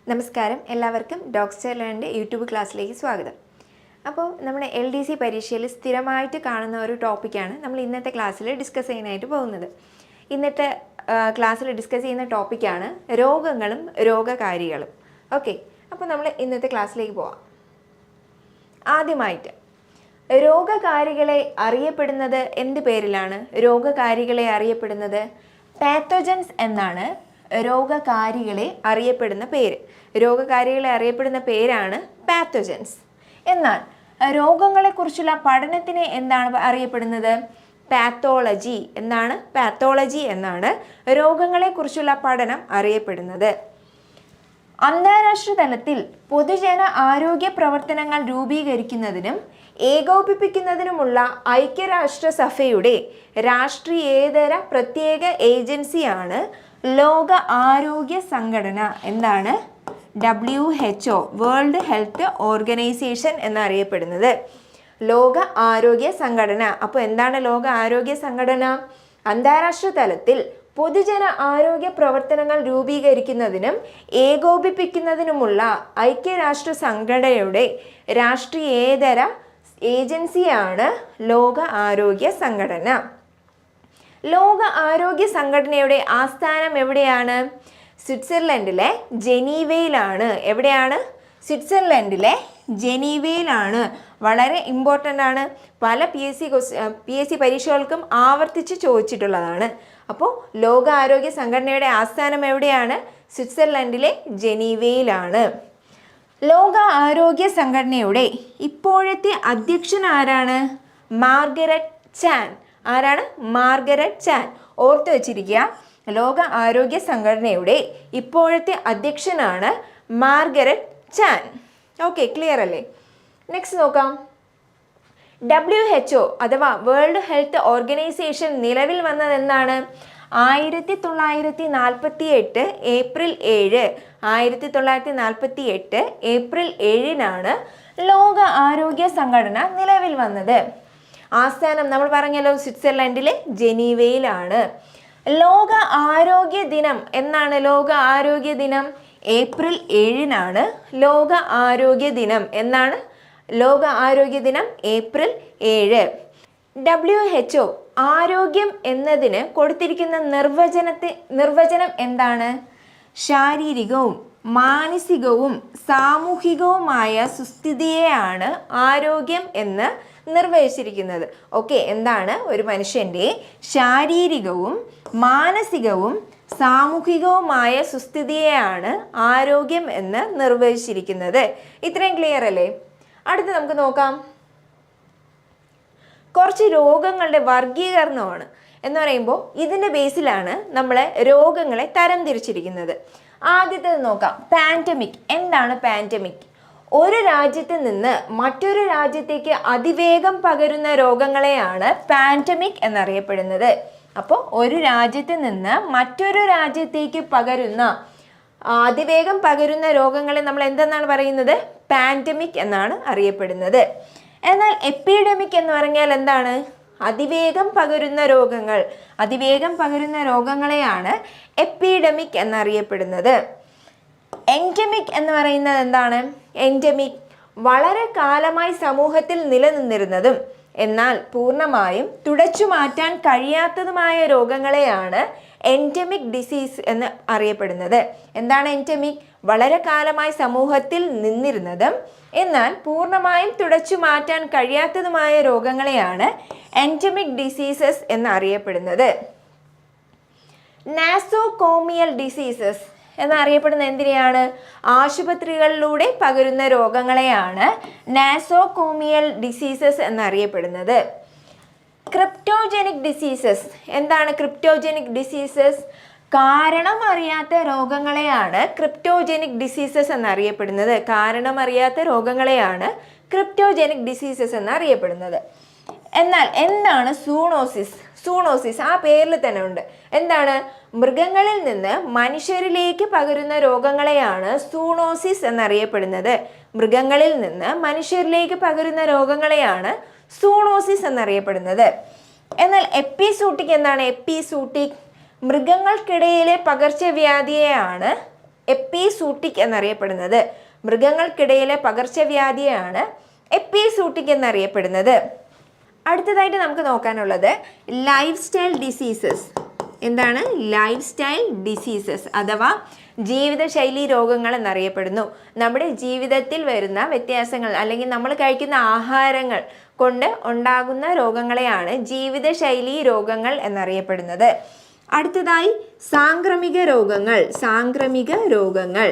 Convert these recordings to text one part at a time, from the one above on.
നമസ്കാരം, എല്ലാവർക്കും doctor ലേണിൻ്റെ YouTube ക്ലാസ്സിലേക്ക് സ്വാഗതം. അപ്പോൾ നമ്മുടെ LDC പരീക്ഷയിൽ സ്ഥിരമായിട്ട് കാണുന്ന ഒരു ടോപ്പിക്കാണ് നമ്മൾ ഇന്നത്തെ ക്ലാസ്സിൽ ഡിസ്കസ് ചെയ്യാനായിട്ട് പോകുന്നത്. ഇന്നത്തെ ക്ലാസ്സിൽ ഡിസ്കസ് ചെയ്യുന്ന ടോപ്പിക്കാണ് രോഗങ്ങളും രോഗകാരികളും. ഓക്കെ, അപ്പോൾ നമ്മൾ ഇന്നത്തെ ക്ലാസ്സിലേക്ക് പോവാം. ആദ്യമായിട്ട് രോഗകാരികളെ അറിയപ്പെടുന്നത് എന്ത് പേരിലാണ്? രോഗകാരികളെ അറിയപ്പെടുന്നത് പാത്തോജൻസ് എന്നാണ്. രോഗകാരികളെ അറിയപ്പെടുന്ന പേര്, രോഗകാരികളെ അറിയപ്പെടുന്ന പേരാണ് പാത്തോജൻസ്. എന്നാൽ രോഗങ്ങളെക്കുറിച്ചുള്ള പഠനത്തിനെ എന്താണ് അറിയപ്പെടുന്നത്? പാത്തോളജി. എന്താണ്? പാത്തോളജി എന്നാണ് രോഗങ്ങളെക്കുറിച്ചുള്ള പഠനം അറിയപ്പെടുന്നത്. അന്താരാഷ്ട്ര തലത്തിൽ പൊതുജന ആരോഗ്യ പ്രവർത്തനങ്ങൾ രൂപീകരിക്കുന്നതിനും ഏകോപിപ്പിക്കുന്നതിനുമുള്ള ഐക്യരാഷ്ട്രസഭയുടെ രാഷ്ട്രീയേതര പ്രത്യേക ഏജൻസിയാണ് ലോക ആരോഗ്യ സംഘടന. എന്താണ്? WHO, വേൾഡ് ഹെൽത്ത് ഓർഗനൈസേഷൻ എന്നറിയപ്പെടുന്നത് ലോക ആരോഗ്യ സംഘടന. അപ്പോൾ എന്താണ് ലോക ആരോഗ്യ സംഘടന? അന്താരാഷ്ട്ര തലത്തിൽ പൊതുജന ആരോഗ്യ പ്രവർത്തനങ്ങൾ രൂപീകരിക്കുന്നതിനും ഏകോപിപ്പിക്കുന്നതിനുമുള്ള ഐക്യരാഷ്ട്ര സംഘടനയുടെ രാഷ്ട്രീയേതര ഏജൻസിയാണ് ലോക ആരോഗ്യ സംഘടന. ലോക ആരോഗ്യ സംഘടനയുടെ ആസ്ഥാനം എവിടെയാണ്? സ്വിറ്റ്സർലൻഡിലെ ജനീവയിലാണ്. എവിടെയാണ്? സ്വിറ്റ്സർലൻഡിലെ ജനീവയിലാണ്. വളരെ ഇമ്പോർട്ടൻ്റ് ആണ്. പല PSC പരീക്ഷകൾക്കും ആവർത്തിച്ച് ചോദിച്ചിട്ടുള്ളതാണ്. അപ്പോൾ ലോക ആരോഗ്യ സംഘടനയുടെ ആസ്ഥാനം എവിടെയാണ്? സ്വിറ്റ്സർലൻഡിലെ ജനീവയിലാണ്. ലോക ആരോഗ്യ സംഘടനയുടെ ഇപ്പോഴത്തെ അധ്യക്ഷൻ ആരാണ്? മാർഗരറ്റ് ചാൻ. ആരാണ്? മാർഗരറ്റ് ചാൻ. ഓർത്തു വച്ചിരിക്കുക, ലോക ആരോഗ്യ സംഘടനയുടെ ഇപ്പോഴത്തെ അധ്യക്ഷനാണ് മാർഗരറ്റ് ചാൻ. ഓക്കെ, ക്ലിയർ അല്ലേ? നെക്സ്റ്റ് നോക്കാം. WHO അഥവാ വേൾഡ് ഹെൽത്ത് ഓർഗനൈസേഷൻ നിലവിൽ വന്നത് എന്നാണ്? 1948 ഏപ്രിൽ 7. 1948 ഏപ്രിൽ 7 ലോക ആരോഗ്യ സംഘടന നിലവിൽ വന്നത്. ആസ്ഥാനം നമ്മൾ പറഞ്ഞല്ലോ സ്വിറ്റ്സർലൻഡിലെ ജനീവയിലാണ്. ലോക ആരോഗ്യ ദിനം എന്നാണ്? ലോക ആരോഗ്യ ദിനം ഏപ്രിൽ 7 ലോക ആരോഗ്യ ദിനം. എന്നാണ്? ലോക ആരോഗ്യ ദിനം ഏപ്രിൽ 7. WHO ആരോഗ്യം എന്നതിന് കൊടുത്തിരിക്കുന്ന നിർവചനം എന്താണ്? ശാരീരികവും മാനസികവും സാമൂഹികവുമായ സുസ്ഥിതിയെയാണ് ആരോഗ്യം എന്ന് നിർവചിച്ചിരിക്കുന്നത്. ഓക്കെ, എന്താണ്? ഒരു മനുഷ്യൻ്റെ ശാരീരികവും മാനസികവും സാമൂഹികവുമായ സുസ്ഥിതിയെയാണ് ആരോഗ്യം എന്ന് നിർവചിച്ചിരിക്കുന്നത്. ഇത്രയും ക്ലിയർ അല്ലേ? അടുത്ത് നമുക്ക് നോക്കാം. കുറച്ച് രോഗങ്ങളുടെ വർഗീകരണമാണ് എന്ന് പറയുമ്പോൾ ഇതിൻ്റെ ബേസിലാണ് നമ്മൾ രോഗങ്ങളെ തരം തിരിച്ചിരിക്കുന്നത്. ആദ്യത്തേത് നോക്കാം. പാൻഡമിക്. എന്താണ് പാൻഡമിക്? ഒരു രാജ്യത്ത് നിന്ന് മറ്റൊരു രാജ്യത്തേക്ക് അതിവേഗം പകരുന്ന രോഗങ്ങളെയാണ് പാൻഡമിക് എന്നറിയപ്പെടുന്നത്. അപ്പോൾ ഒരു രാജ്യത്ത് നിന്ന് മറ്റൊരു രാജ്യത്തേക്ക് അതിവേഗം പകരുന്ന രോഗങ്ങളെ നമ്മൾ എന്തെന്നാണ് പറയുന്നത്? പാൻഡമിക് എന്നാണ് അറിയപ്പെടുന്നത്. എന്നാൽ എപ്പിഡമിക് എന്ന് പറഞ്ഞാൽ എന്താണ്? അതിവേഗം പകരുന്ന രോഗങ്ങൾ. അതിവേഗം പകരുന്ന രോഗങ്ങളെയാണ് എപ്പിഡമിക് എന്നറിയപ്പെടുന്നത്. എൻഡമിക് എന്ന് പറയുന്നത് എന്താണ്? എൻഡമിക് വളരെ കാലമായി സമൂഹത്തിൽ നിലനിന്നിരുന്നതും എന്നാൽ പൂർണ്ണമായും തുടച്ചു മാറ്റാൻ കഴിയാത്തതുമായ രോഗങ്ങളെയാണ് എൻഡമിക് ഡിസീസ് എന്ന് അറിയപ്പെടുന്നത്. എന്താണ് എൻഡമിക്? വളരെ കാലമായി സമൂഹത്തിൽ നിന്നിരുന്നതും എന്നാൽ പൂർണ്ണമായും തുടച്ചു മാറ്റാൻ കഴിയാത്തതുമായ രോഗങ്ങളെയാണ് എൻഡമിക് ഡിസീസസ് എന്നറിയപ്പെടുന്നത്. നാസോകോമിയൽ ഡിസീസസ് എന്നറിയപ്പെടുന്ന എന്തിനെയാണ്? ആശുപത്രികളിലൂടെ പകരുന്ന രോഗങ്ങളെയാണ് നാസോകോമിയൽ ഡിസീസസ് എന്നറിയപ്പെടുന്നത്. Cryptogenic diseases. എന്താണ് ക്രിപ്റ്റോജനിക് ഡിസീസസ്? കാരണം അറിയാത്ത രോഗങ്ങളെയാണ് ക്രിപ്റ്റോജനിക് ഡിസീസസ് എന്നറിയപ്പെടുന്നത്. കാരണം അറിയാത്ത രോഗങ്ങളെയാണ് ക്രിപ്റ്റോജനിക് ഡിസീസസ് എന്നറിയപ്പെടുന്നത്. എന്നാൽ എന്താണ് സൂണോസിസ്? സൂണോസിസ് ആ പേരിൽ തന്നെ ഉണ്ട്. എന്താണ്? മൃഗങ്ങളിൽ നിന്ന് മനുഷ്യരിലേക്ക് പകരുന്ന രോഗങ്ങളെയാണ് സൂണോസിസ് എന്നറിയപ്പെടുന്നത്. മൃഗങ്ങളിൽ നിന്ന് മനുഷ്യരിലേക്ക് പകരുന്ന രോഗങ്ങളെയാണ് സൂണോസിസ് എന്നറിയപ്പെടുന്നത്. എന്നാൽ എപ്പിസൂട്ടിക് എന്താണ്? എപ്പിസൂട്ടിക് മൃഗങ്ങൾക്കിടയിലെ പകർച്ചവ്യാധിയെയാണ് എപ്പിസൂട്ടിക് എന്നറിയപ്പെടുന്നത്. മൃഗങ്ങൾക്കിടയിലെ പകർച്ചവ്യാധിയാണ് എപ്പിസൂട്ടിക് എന്നറിയപ്പെടുന്നത്. അടുത്തതായിട്ട് നമുക്ക് നോക്കാനുള്ളത് ലൈഫ് സ്റ്റൈൽ ഡിസീസസ്. എന്താണ് ലൈഫ് സ്റ്റൈൽ ഡിസീസസ് അഥവാ ജീവിതശൈലി രോഗങ്ങൾ എന്നറിയപ്പെടുന്നു. നമ്മുടെ ജീവിതത്തിൽ വരുന്ന വ്യത്യാസങ്ങൾ അല്ലെങ്കിൽ നമ്മൾ കഴിക്കുന്ന ആഹാരങ്ങൾ കൊണ്ട് ഉണ്ടാകുന്ന രോഗങ്ങളെയാണ് ജീവിതശൈലി രോഗങ്ങൾ എന്നറിയപ്പെടുന്നത്. അടുത്തതായി സാംക്രമിക രോഗങ്ങൾ. സാംക്രമിക രോഗങ്ങൾ.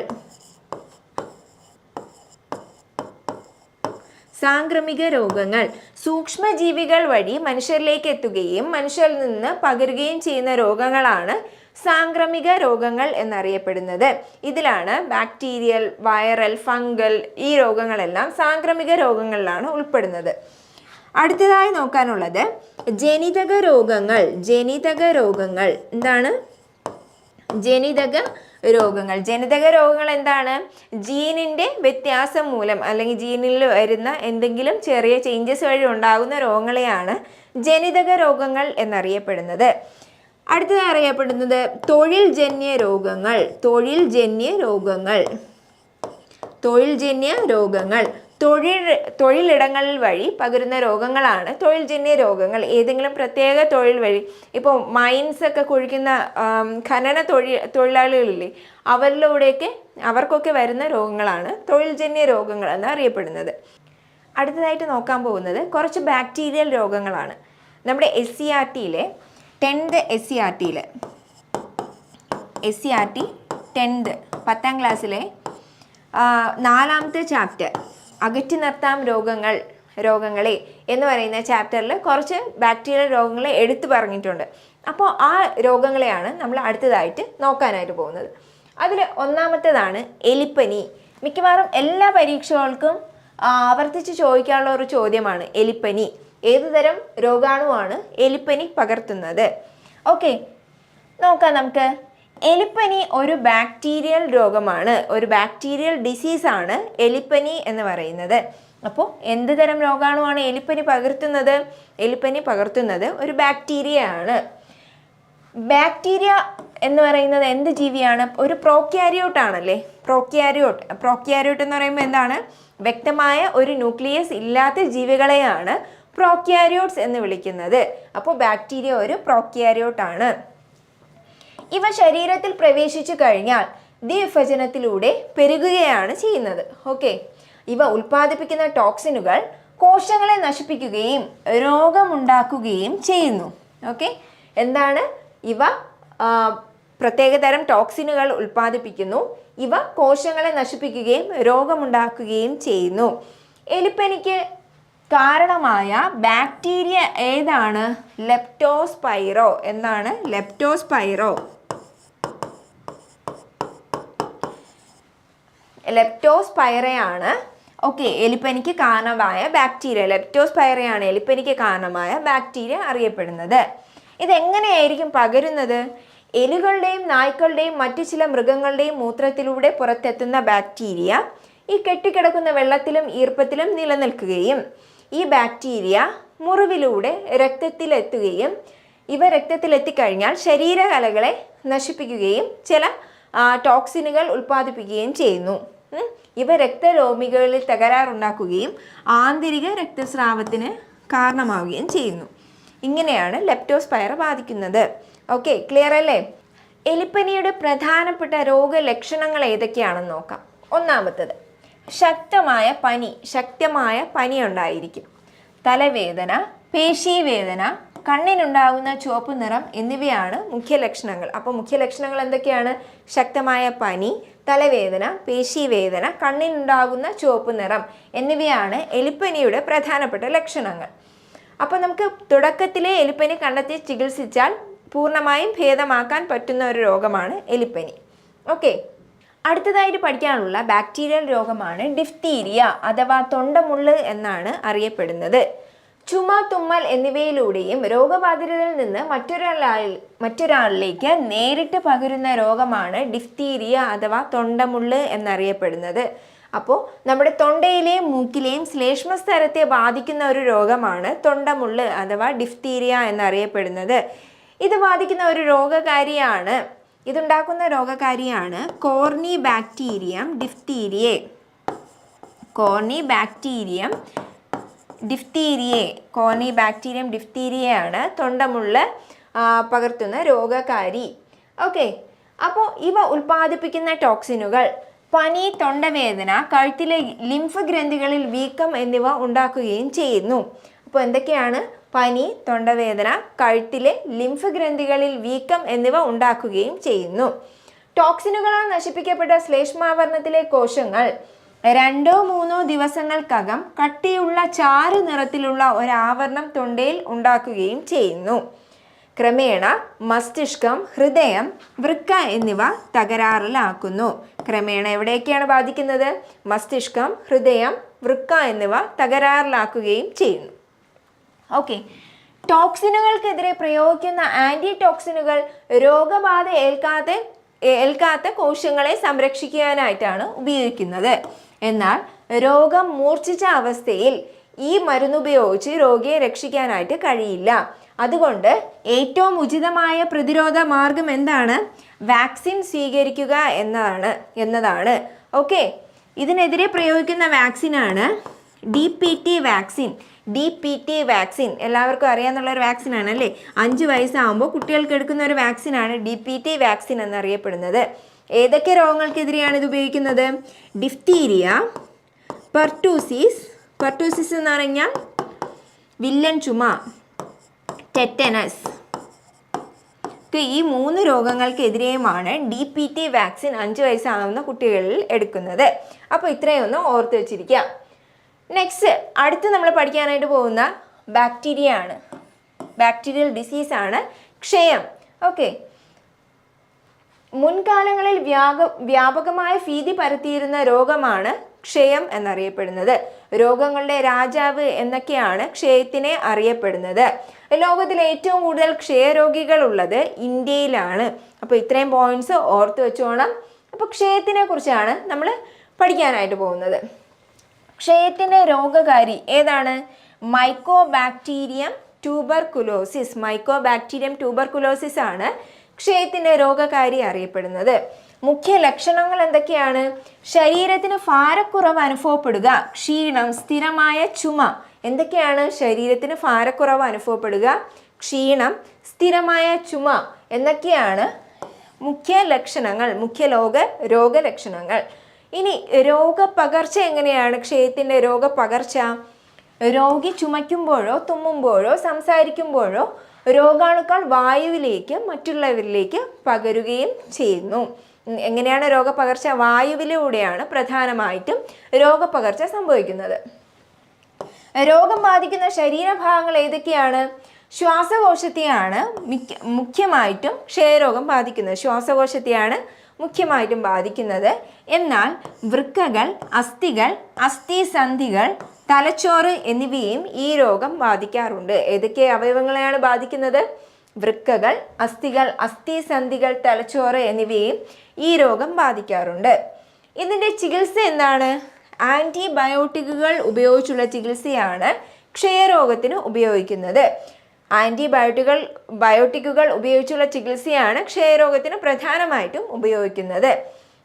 സാംക്രമിക രോഗങ്ങൾ സൂക്ഷ്മജീവികൾ വഴി മനുഷ്യരിലേക്ക് എത്തുകയും മനുഷ്യരിൽ നിന്ന് പകരുകയും ചെയ്യുന്ന രോഗങ്ങളാണ് സാംക്രമിക രോഗങ്ങൾ എന്നറിയപ്പെടുന്നത്. ഇതിലാണ് ബാക്ടീരിയൽ, വൈറൽ, ഫംഗൽ ഈ രോഗങ്ങളെല്ലാം സാംക്രമിക രോഗങ്ങളിലാണ് ഉൾപ്പെടുന്നത്. അടുത്തതായി നോക്കാനുള്ളത് ജനിതക രോഗങ്ങൾ. ജനിതക രോഗങ്ങൾ എന്താണ്? ജനിതക രോഗങ്ങൾ. ജനിതക രോഗങ്ങൾ എന്താണ്? ജീനിൻ്റെ വ്യത്യാസം മൂലം അല്ലെങ്കിൽ ജീനിൽ വരുന്ന എന്തെങ്കിലും ചെറിയ ചേഞ്ചസ് വഴി ഉണ്ടാകുന്ന രോഗങ്ങളെയാണ് ജനിതക രോഗങ്ങൾ എന്നറിയപ്പെടുന്നത്. അടുത്തതായി അറിയപ്പെടുന്നത് തൊഴിൽജന്യ രോഗങ്ങൾ. തൊഴിൽജന്യ രോഗങ്ങൾ. തൊഴിൽജന്യ രോഗങ്ങൾ തൊഴിലിടങ്ങളിൽ വഴി പകരുന്ന രോഗങ്ങളാണ് തൊഴിൽജന്യ രോഗങ്ങൾ. ഏതെങ്കിലും പ്രത്യേക തൊഴിൽ വഴി, ഇപ്പോൾ മൈൻസ് ഒക്കെ കുഴിക്കുന്ന ഖനന തൊഴിലാളികളില്ലേ, അവർക്കൊക്കെ വരുന്ന രോഗങ്ങളാണ് തൊഴിൽജന്യ രോഗങ്ങൾ എന്നറിയപ്പെടുന്നത്. അടുത്തതായിട്ട് നോക്കാൻ പോകുന്നത് കുറച്ച് ബാക്ടീരിയൽ രോഗങ്ങളാണ്. നമ്മുടെ SCERT-യിലെ 10th SCERT-യിൽ 10th ക്ലാസ്സിലെ 4ാമത്തെ ചാപ്റ്റർ അകറ്റി നിർത്താം രോഗങ്ങളെ എന്ന് പറയുന്ന ചാപ്റ്ററിൽ കുറച്ച് ബാക്ടീരിയൽ രോഗങ്ങളെ എടുത്തു പറഞ്ഞിട്ടുണ്ട്. അപ്പോൾ ആ രോഗങ്ങളെയാണ് നമ്മൾ അടുത്തതായിട്ട് നോക്കാനായിട്ട് പോകുന്നത്. അതിൽ ഒന്നാമത്തേതാണ് എലിപ്പനി. മിക്കവാറും എല്ലാ പരീക്ഷകൾക്കും ആവർത്തിച്ച് ചോദിക്കാനുള്ള ഒരു ചോദ്യമാണ് എലിപ്പനി. ഏതുതരം രോഗാണുവാണ് എലിപ്പനി പകർത്തുന്നത്? ഓക്കെ, നോക്കാം നമുക്ക്. എലിപ്പനി ഒരു ബാക്ടീരിയൽ രോഗമാണ്, ഒരു ബാക്ടീരിയൽ ഡിസീസാണ് എലിപ്പനി എന്ന് പറയുന്നത്. അപ്പോൾ എന്ത് തരം രോഗാണുവാണ് എലിപ്പനി പകർത്തുന്നത്? എലിപ്പനി പകർത്തുന്നത് ഒരു ബാക്ടീരിയ ആണ്. ബാക്ടീരിയ എന്ന് പറയുന്നത് എന്ത് ജീവിയാണ്? ഒരു പ്രോക്യാരിയോട്ട് ആണല്ലേ. പ്രോക്യാരിയോട്ട് എന്ന് പറയുമ്പോൾ എന്താണ്? വ്യക്തമായ ഒരു ന്യൂക്ലിയസ് ഇല്ലാത്ത ജീവികളെയാണ് പ്രോക്യാരിയോട്സ് എന്ന് വിളിക്കുന്നത്. അപ്പോൾ ബാക്ടീരിയ ഒരു പ്രോക്യാരിയോട്ടാണ്. ഇവ ശരീരത്തിൽ പ്രവേശിച്ചു കഴിഞ്ഞാൽ ദ്വിവിഭജനത്തിലൂടെ പെരുകുകയാണ് ചെയ്യുന്നത്. ഓക്കെ, ഇവ ഉൽപ്പാദിപ്പിക്കുന്ന ടോക്സിനുകൾ കോശങ്ങളെ നശിപ്പിക്കുകയും രോഗമുണ്ടാക്കുകയും ചെയ്യുന്നു. ഓക്കെ, എന്താണ്? ഇവ പ്രത്യേകതരം ടോക്സിനുകൾ ഉൽപ്പാദിപ്പിക്കുന്നു. ഇവ കോശങ്ങളെ നശിപ്പിക്കുകയും രോഗമുണ്ടാക്കുകയും ചെയ്യുന്നു. എലിപ്പനിക്ക് കാരണമായ ബാക്ടീരിയ ഏതാണ്? ലെപ്റ്റോസ്പൈറോ. എന്താണ്? ലെപ്റ്റോസ്പൈറയാണ് ഓക്കെ എലിപ്പനിക്ക് കാരണമായ ബാക്ടീരിയ. ലെപ്റ്റോസ്പൈറയാണ് എലിപ്പനിക്ക് കാരണമായ ബാക്ടീരിയ അറിയപ്പെടുന്നത്. ഇതെങ്ങനെയായിരിക്കും പകരുന്നത്? എലികളുടെയും നായ്ക്കളുടെയും മറ്റു ചില മൃഗങ്ങളുടെയും മൂത്രത്തിലൂടെ പുറത്തെത്തുന്ന ബാക്ടീരിയ ഈ കെട്ടിക്കിടക്കുന്ന വെള്ളത്തിലും ഈർപ്പത്തിലും നിലനിൽക്കുകയും ഈ ബാക്ടീരിയ മുറിവിലൂടെ രക്തത്തിലെത്തുകയും ഇവ രക്തത്തിലെത്തിക്കഴിഞ്ഞാൽ ശരീരകലകളെ നശിപ്പിക്കുകയും ചില ടോക്സിനുകൾ ഉൽപ്പാദിപ്പിക്കുകയും ചെയ്യുന്നു. ഇവ രക്തരോമികളിൽ തകരാറുണ്ടാക്കുകയും ആന്തരിക രക്തസ്രാവത്തിന് കാരണമാവുകയും ചെയ്യുന്നു. ഇങ്ങനെയാണ് ലെപ്റ്റോസ്പൈറ ബാധിക്കുന്നത്. ഓക്കെ, ക്ലിയർ അല്ലേ? എലിപ്പനിയുടെ പ്രധാനപ്പെട്ട രോഗലക്ഷണങ്ങൾ ഏതൊക്കെയാണെന്ന് നോക്കാം. ഒന്നാമത്തത് ശക്തമായ പനി ഉണ്ടായിരിക്കും. തലവേദന, പേശീവേദന, കണ്ണിനുണ്ടാകുന്ന ചുവപ്പ് നിറം എന്നിവയാണ് മുഖ്യ ലക്ഷണങ്ങൾ. അപ്പോൾ മുഖ്യ ലക്ഷണങ്ങൾ എന്തൊക്കെയാണ്? ശക്തമായ പനി, തലവേദന, പേശീവേദന, കണ്ണിനുണ്ടാകുന്ന ചുവപ്പ് നിറം എന്നിവയാണ് എലിപ്പനിയുടെ പ്രധാനപ്പെട്ട ലക്ഷണങ്ങൾ. അപ്പോൾ നമുക്ക് തുടക്കത്തിലെ എലിപ്പനി കണ്ടെത്തി ചികിത്സിച്ചാൽ പൂർണ്ണമായും ഭേദമാക്കാൻ പറ്റുന്ന ഒരു രോഗമാണ് എലിപ്പനി. ഓക്കെ, അടുത്തതായിട്ട് പഠിക്കാനുള്ള ബാക്ടീരിയൽ രോഗമാണ് ഡിഫ്തീരിയ അഥവാ തൊണ്ടമുള്ള് എന്നാണ് അറിയപ്പെടുന്നത്. ചുമ, തുമ്മൽ എന്നിവയിലൂടെയും രോഗബാധിതരിൽ നിന്ന് മറ്റൊരാളിലേക്ക് നേരിട്ട് പകരുന്ന രോഗമാണ് ഡിഫ്തീരിയ അഥവാ തൊണ്ടമുള്ള് എന്നറിയപ്പെടുന്നത്. അപ്പോൾ നമ്മുടെ തൊണ്ടയിലെയും മൂക്കിലെയും ശ്ലേഷ്മസ്തരത്തെ ബാധിക്കുന്ന ഒരു രോഗമാണ് തൊണ്ടമുള്ള് അഥവാ ഡിഫ്തീരിയ എന്നറിയപ്പെടുന്നത്. ഇത് ബാധിക്കുന്ന ഒരു രോഗകാരിയാണ് ഇതുണ്ടാക്കുന്ന രോഗകാരിയാണ് കോർണി ബാക്ടീരിയം ഡിഫ്തീരിയേ. കോർണി ബാക്ടീരിയം ഡിഫ്തീരിയയാണ് തൊണ്ടമുള്ള പകർത്തുന്ന രോഗകാരി. ഓക്കെ, അപ്പോൾ ഇവ ഉൽപ്പാദിപ്പിക്കുന്ന ടോക്സിനുകൾ പനി, തൊണ്ടവേദന, കഴുത്തിലെ ലിംഫ് ഗ്രന്ഥികളിൽ വീക്കം എന്നിവ ഉണ്ടാക്കുകയും ചെയ്യുന്നു. അപ്പോൾ എന്തൊക്കെയാണ്? പനി, തൊണ്ടവേദന, കഴുത്തിലെ ലിംഫ് ഗ്രന്ഥികളിൽ വീക്കം എന്നിവ ഉണ്ടാക്കുകയും ചെയ്യുന്നു. ടോക്സിനുകളാൽ നശിപ്പിക്കപ്പെട്ട ശ്ലേഷ്മാവരണത്തിലെ കോശങ്ങൾ 2-3 ദിവസങ്ങൾക്കകം കട്ടിയുള്ള ചാര നിറത്തിലുള്ള ഒരാവരണം തൊണ്ടയിൽ ഉണ്ടാക്കുകയും ചെയ്യുന്നു. ക്രമേണ മസ്തിഷ്കം, ഹൃദയം, വൃക്ക എന്നിവ തകരാറിലാക്കുന്നു. ക്രമേണ എവിടെയൊക്കെയാണ് ബാധിക്കുന്നത്? മസ്തിഷ്കം, ഹൃദയം, വൃക്ക എന്നിവ തകരാറിലാക്കുകയും ചെയ്യുന്നു. ഓക്കെ, ടോക്സിനുകൾക്കെതിരെ പ്രയോഗിക്കുന്ന ആൻറ്റി ടോക്സിനുകൾ രോഗബാധ ഏൽക്കാത്ത കോശങ്ങളെ സംരക്ഷിക്കാനായിട്ടാണ് ഉപയോഗിക്കുന്നത്. എന്നാൽ രോഗം മൂർച്ഛിച്ച അവസ്ഥയിൽ ഈ മരുന്നുപയോഗിച്ച് രോഗിയെ രക്ഷിക്കാനായിട്ട് കഴിയില്ല. അതുകൊണ്ട് ഏറ്റവും ഉചിതമായ പ്രതിരോധ മാർഗം എന്താണ്? വാക്സിൻ സ്വീകരിക്കുക എന്നതാണ്. ഓക്കെ, ഇതിനെതിരെ പ്രയോഗിക്കുന്ന വാക്സിനാണ് DPT വാക്സിൻ. എല്ലാവർക്കും അറിയാവുന്നൊരു വാക്സിനാണ് അല്ലേ? 5 വയസ്സാകുമ്പോൾ കുട്ടികൾക്ക് എടുക്കുന്ന ഒരു വാക്സിനാണ് DPT വാക്സിൻ എന്നറിയപ്പെടുന്നത്. ഏതൊക്കെ രോഗങ്ങൾക്കെതിരെയാണ് ഇത് ഉപയോഗിക്കുന്നത്? ഡിഫ്തീരിയ, പെർട്ടൂസിസ് എന്ന് പറഞ്ഞാൽ വില്ലൻ ചുമ, ടെറ്റനസ്, ഈ 3 രോഗങ്ങൾക്കെതിരെയുമാണ് DPT വാക്സിൻ 5 വയസ്സാകുന്ന കുട്ടികളിൽ എടുക്കുന്നത്. അപ്പോൾ ഇത്രയും ഒന്ന് ഓർത്ത് വെച്ചിരിക്കുക. നെക്സ്റ്റ് അടുത്ത് നമ്മൾ പഠിക്കാനായിട്ട് പോകുന്ന ബാക്ടീരിയൽ ഡിസീസാണ് ക്ഷയം. ഓക്കെ, മുൻകാലങ്ങളിൽ വ്യാപകമായ ഭീതി പരത്തിയിരുന്ന രോഗമാണ് ക്ഷയം എന്നറിയപ്പെടുന്നത്. രോഗങ്ങളുടെ രാജാവ് എന്നൊക്കെയാണ് ക്ഷയത്തിനെ അറിയപ്പെടുന്നത്. ലോകത്തിൽ ഏറ്റവും കൂടുതൽ ക്ഷയരോഗികൾ ഉള്ളത് ഇന്ത്യയിലാണ്. അപ്പോൾ ഇത്രയും പോയിന്റ്സ് ഓർത്ത് വെച്ചോണം. അപ്പോൾ ക്ഷയത്തിനെ കുറിച്ചാണ് നമ്മൾ പഠിക്കാനായിട്ട് പോകുന്നത്. ക്ഷയത്തിൻ്റെ രോഗകാരി ഏതാണ്? മൈക്കോബാക്ടീരിയം ട്യൂബർകുലോസിസ് ആണ് ക്ഷയത്തിൻ്റെ രോഗകാരി അറിയപ്പെടുന്നത്. മുഖ്യ ലക്ഷണങ്ങൾ എന്തൊക്കെയാണ്? ശരീരത്തിന് ഭാരക്കുറവ് അനുഭവപ്പെടുക, ക്ഷീണം, സ്ഥിരമായ ചുമ. എന്തൊക്കെയാണ് ശരീരത്തിന് ഭാരക്കുറവ് അനുഭവപ്പെടുക, ക്ഷീണം, സ്ഥിരമായ ചുമ എന്നൊക്കെയാണ് മുഖ്യ രോഗലക്ഷണങ്ങൾ. ഇനി രോഗപകർച്ച എങ്ങനെയാണ്? ക്ഷയത്തിൻ്റെ രോഗപകർച്ച രോഗി ചുമയ്ക്കുമ്പോഴോ തുമ്മുമ്പോഴോ സംസാരിക്കുമ്പോഴോ രോഗാണുക്കൾ വായുവിലേക്ക് മറ്റുള്ളവരിലേക്ക് പകരുകയും ചെയ്യുന്നു. എങ്ങനെയാണ് രോഗപകർച്ച? വായുവിലൂടെയാണ് പ്രധാനമായിട്ടും രോഗപകർച്ച സംഭവിക്കുന്നത്. രോഗം ബാധിക്കുന്ന ശരീരഭാഗങ്ങൾ ഏതൊക്കെയാണ്? ശ്വാസകോശത്തെയാണ് മുഖ്യമായിട്ടും ക്ഷയരോഗം ബാധിക്കുന്നത്. എന്നാൽ വൃക്കകൾ, അസ്ഥികൾ, അസ്ഥിസന്ധികൾ, തലച്ചോറ് എന്നിവയും ഈ രോഗം ബാധിക്കാറുണ്ട്. ഏതൊക്കെ അവയവങ്ങളെയാണ് ബാധിക്കുന്നത്? വൃക്കകൾ, അസ്ഥികൾ, അസ്ഥിസന്ധികൾ, തലച്ചോറ് എന്നിവയും ഈ രോഗം ബാധിക്കാറുണ്ട്. ഇതിൻ്റെ ചികിത്സ എന്താണ്? ആൻറ്റിബയോട്ടിക്കുകൾ ഉപയോഗിച്ചുള്ള ചികിത്സയാണ് ക്ഷയരോഗത്തിന് ഉപയോഗിക്കുന്നത്. ബയോട്ടിക്കുകൾ ഉപയോഗിച്ചുള്ള ചികിത്സയാണ് ക്ഷയരോഗത്തിന് പ്രധാനമായിട്ടും ഉപയോഗിക്കുന്നത്.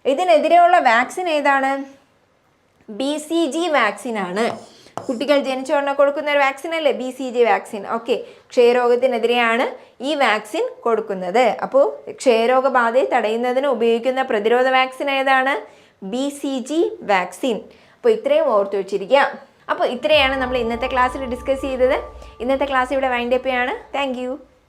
ഇതിനെതിരെയുള്ള വാക്സിൻ ഏതാണ്? BCG വാക്സിനാണ്. കുട്ടികൾ ജനിച്ച ഉടനെ കൊടുക്കുന്ന ഒരു വാക്സിൻ അല്ലേ BCG വാക്സിൻ. ഓക്കെ, ക്ഷയരോഗത്തിനെതിരെയാണ് ഈ വാക്സിൻ കൊടുക്കുന്നത്. അപ്പോൾ ക്ഷയരോഗബാധയെ തടയുന്നതിന് ഉപയോഗിക്കുന്ന പ്രതിരോധ വാക്സിൻ ഏതാണ്? BCG vaccine. അപ്പോൾ ഇത്രയും ഓർത്തു വെച്ചിരിക്കുക. അപ്പോൾ ഇത്രയാണ് നമ്മൾ ഇന്നത്തെ ക്ലാസ്സിൽ ഡിസ്കസ് ചെയ്തത്. ഇന്നത്തെ ക്ലാസ് ഇവിടെ വൈൻഡ് അപ്പ് ചെയ്യാണ്. Thank you.